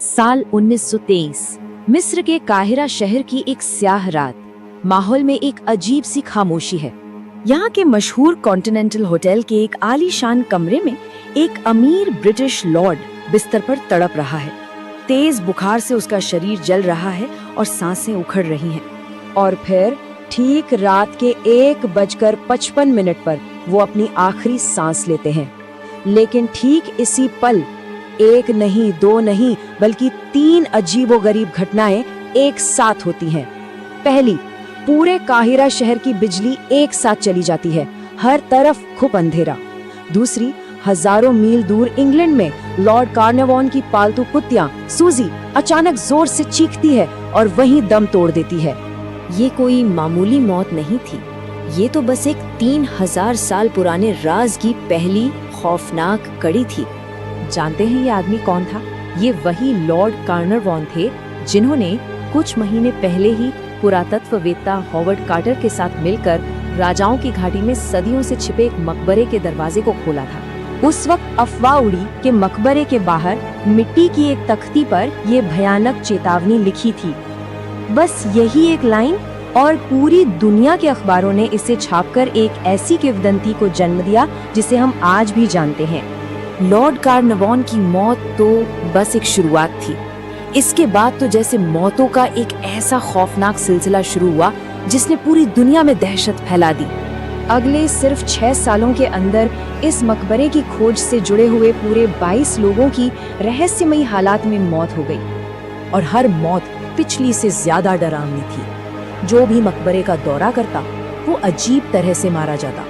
साल 1923 मिस्र के काहिरा शहर की एक स्याह रात। माहौल में एक अजीब सी खामोशी है। यहाँ के मशहूर कॉन्टिनेंटल होटल के एक आलीशान कमरे में एक अमीर ब्रिटिश लॉर्ड बिस्तर पर तड़प रहा है। तेज बुखार से उसका शरीर जल रहा है और सांसें उखड़ रही हैं। और फिर ठीक रात के 1:55 पर वो अपनी आखिरी सांस लेते हैं। लेकिन ठीक इसी पल एक नहीं, दो नहीं, बल्कि 3 अजीबोगरीब घटनाएं एक साथ होती हैं। पहली, पूरे काहिरा शहर की बिजली एक साथ चली जाती है, हर तरफ खूब अंधेरा। दूसरी, हजारों मील दूर इंग्लैंड में लॉर्ड कार्नवान की पालतू कुत्तियां सूजी अचानक जोर से चीखती है और वहीं दम तोड़ देती है। ये कोई मामूली मौत नहीं थी, ये तो बस एक 3000 साल पुराने राज की पहली खौफनाक कड़ी थी। जानते हैं ये आदमी कौन था? ये वही लॉर्ड कार्नरवॉन थे जिन्होंने कुछ महीने पहले ही पुरातत्ववेत्ता हॉवर्ड कार्टर के साथ मिलकर राजाओं की घाटी में सदियों से छिपे एक मकबरे के दरवाजे को खोला था। उस वक्त अफवाह उड़ी कि मकबरे के बाहर मिट्टी की एक तख्ती पर ये भयानक चेतावनी लिखी थी। बस यही एक लाइन और पूरी दुनिया के अखबारों ने इसे छापकर एक ऐसी किंवदंती को जन्म दिया जिसे हम आज भी जानते हैं। लॉर्ड कार्नवान की मौत तो बस एक शुरुआत थी। इसके बाद तो जैसे मौतों का एक ऐसा खौफनाक सिलसिला शुरू हुआ जिसने पूरी दुनिया में दहशत फैला दी। अगले सिर्फ 6 सालों के अंदर इस मकबरे की खोज से जुड़े हुए पूरे 22 लोगों की रहस्यमयी हालात में मौत हो गई और हर मौत पिछली से ज्यादा डरावनी थी। जो भी मकबरे का दौरा करता वो अजीब तरह से मारा जाता।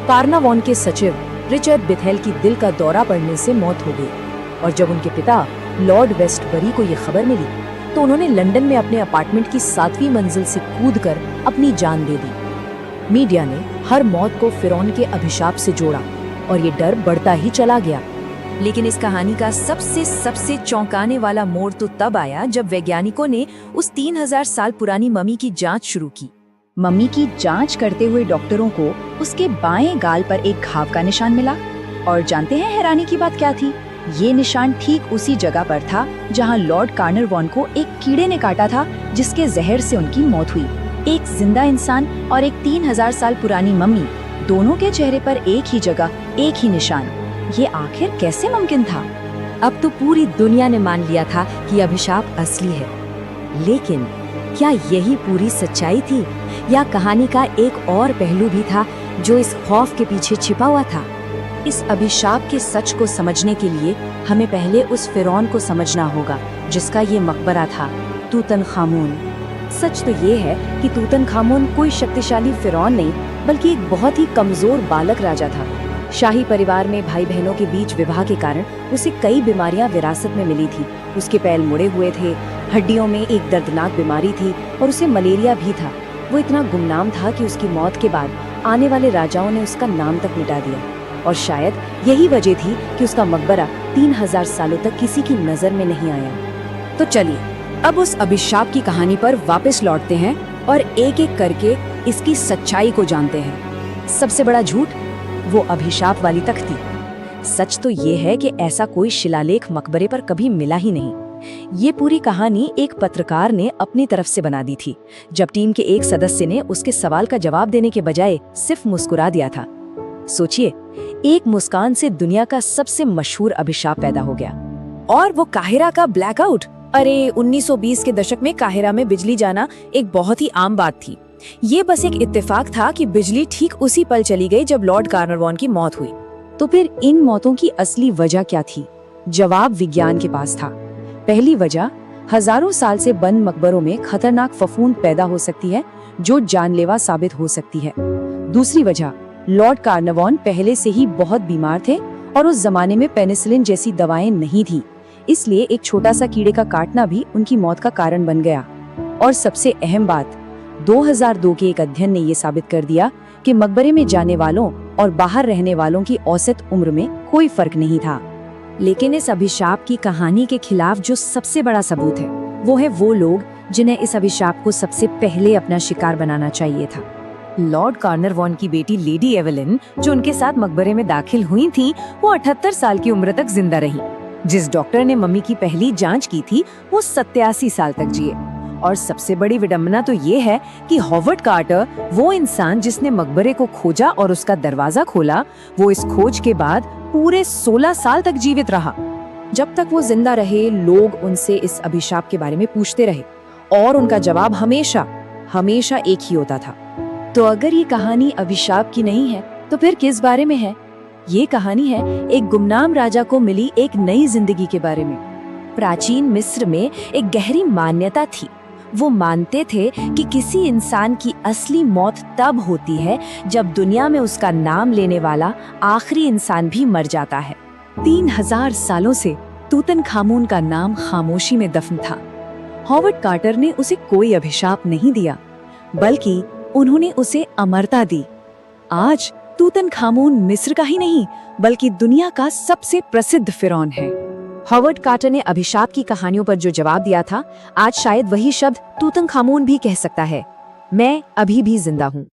कार्नवान के सचिव रिचर्ड बेथेल की दिल का दौरा पड़ने से मौत हो गई और जब उनके पिता लॉर्ड वेस्टबरी को ये खबर मिली तो उन्होंने लंदन में अपने अपार्टमेंट की 7वीं मंजिल से कूदकर अपनी जान दे दी। मीडिया ने हर मौत को फिरौन के अभिशाप से जोड़ा और ये डर बढ़ता ही चला गया। लेकिन इस कहानी का सबसे चौंकाने वाला मोड़ तो तब आया जब वैज्ञानिकों ने उस 3000 साल पुरानी मम्मी की जांच शुरू की। मम्मी की जांच करते हुए डॉक्टरों को उसके बाएं गाल पर एक घाव का निशान मिला। और जानते हैं हैरानी की बात क्या थी? ये निशान ठीक उसी जगह पर था जहां लॉर्ड कार्नरवॉन को एक कीड़े ने काटा था जिसके जहर से उनकी मौत हुई। एक जिंदा इंसान और एक 3000 साल पुरानी मम्मी, दोनों के चेहरे पर एक ही जगह, एक ही निशान। ये आखिर कैसे मुमकिन था? अब तो पूरी दुनिया ने मान लिया था कि अभिशाप असली है। लेकिन क्या यही पूरी सच्चाई थी या कहानी का एक और पहलू भी था जो इस खौफ के पीछे छिपा हुआ था? इस अभिशाप के सच को समझने के लिए हमें पहले उस फिरौन को समझना होगा जिसका ये मकबरा था, तूतनखामुन। सच तो ये है कि तूतनखामुन कोई शक्तिशाली फिरौन नहीं बल्कि एक बहुत ही कमजोर बालक राजा था। शाही परिवार में भाई बहनों के बीच विवाह के कारण उसे कई बीमारियां विरासत में मिली थी। उसके पैर मुड़े हुए थे, हड्डियों में एक दर्दनाक बीमारी थी और उसे मलेरिया भी था। वो इतना गुमनाम था कि उसकी मौत के बाद आने वाले राजाओं ने उसका नाम तक मिटा दिया और शायद यही वजह थी कि उसका मकबरा 3000 सालों तक किसी की नजर में नहीं आया। तो चलिए अब उस अभिशाप की कहानी पर वापस लौटते हैं और एक एक करके इसकी सच्चाई को जानते हैं। सबसे बड़ा झूठ, वो अभिशाप वाली तख्ती। सच तो ये है कि ऐसा कोई शिलालेख मकबरे पर कभी मिला ही नहीं। ये पूरी कहानी एक पत्रकार ने अपनी तरफ से बना दी थी जब टीम के एक सदस्य ने उसके सवाल का जवाब देने के बजाय सिर्फ मुस्कुरा दिया था। सोचिए, एक मुस्कान से दुनिया का सबसे मशहूर अभिशाप पैदा हो गया। और वो काहिरा का ब्लैकआउट। अरे 1920 के दशक में काहिरा में बिजली जाना एक बहुत ही आम बात थी। ये बस एक इत्तेफाक था कि बिजली ठीक उसी पल चली गई जब लॉर्ड कार्नरवॉन की मौत हुई। तो फिर इन मौतों की असली वजह क्या थी? जवाब विज्ञान के पास था। पहली वजह, हजारों साल से बंद मकबरों में खतरनाक फफूंद पैदा हो सकती है जो जानलेवा साबित हो सकती है। दूसरी वजह, लॉर्ड कार्नरवॉन पहले से ही बहुत बीमार थे और उस जमाने में पेनिसिलिन जैसी दवाएं नहीं थी, इसलिए एक छोटा सा कीड़े का काटना भी उनकी मौत का कारण बन गया। और सबसे अहम बात, 2002 के एक अध्ययन ने ये साबित कर दिया कि मकबरे में जाने वालों और बाहर रहने वालों की औसत उम्र में कोई फर्क नहीं था। लेकिन इस अभिशाप की कहानी के खिलाफ जो सबसे बड़ा सबूत है वो है वो लोग जिन्हें इस अभिशाप को सबसे पहले अपना शिकार बनाना चाहिए था। लॉर्ड कार्नरवॉन की बेटी लेडी एवेलिन, जो उनके साथ मकबरे में दाखिल हुई थी, वो 78 साल की उम्र तक जिंदा रही। जिस डॉक्टर ने मम्मी की पहली जांच की थी वो 87 साल तक जिए। और सबसे बड़ी विडंबना तो ये है कि हॉवर्ड कार्टर, वो इंसान जिसने मकबरे को खोजा और उसका दरवाजा खोला, वो इस खोज के बाद पूरे 16 साल तक जीवित रहा। जब तक वो जिंदा रहे, लोग उनसे इस अभिशाप के बारे में पूछते रहे और उनका जवाब हमेशा हमेशा एक ही होता था। तो अगर ये कहानी अभिशाप की नहीं है तो फिर किस बारे में है? ये कहानी है एक गुमनाम राजा को मिली एक नई जिंदगी के बारे में। प्राचीन मिस्र में एक गहरी मान्यता थी। वो मानते थे कि किसी इंसान की असली मौत तब होती है जब दुनिया में उसका नाम लेने वाला आखिरी इंसान भी मर जाता है। 3000 सालों से तूतनखामून का नाम खामोशी में दफन था। हॉवर्ड कार्टर ने उसे कोई अभिशाप नहीं दिया, बल्कि उन्होंने उसे अमरता दी। आज तूतनखामून मिस्र का ही नहीं बल्कि दुनिया का सबसे प्रसिद्ध फिरौन है। हॉवर्ड कार्टर ने अभिशाप की कहानियों पर जो जवाब दिया था, आज शायद वही शब्द तूतनखामून भी कह सकता है, मैं अभी भी जिंदा हूँ।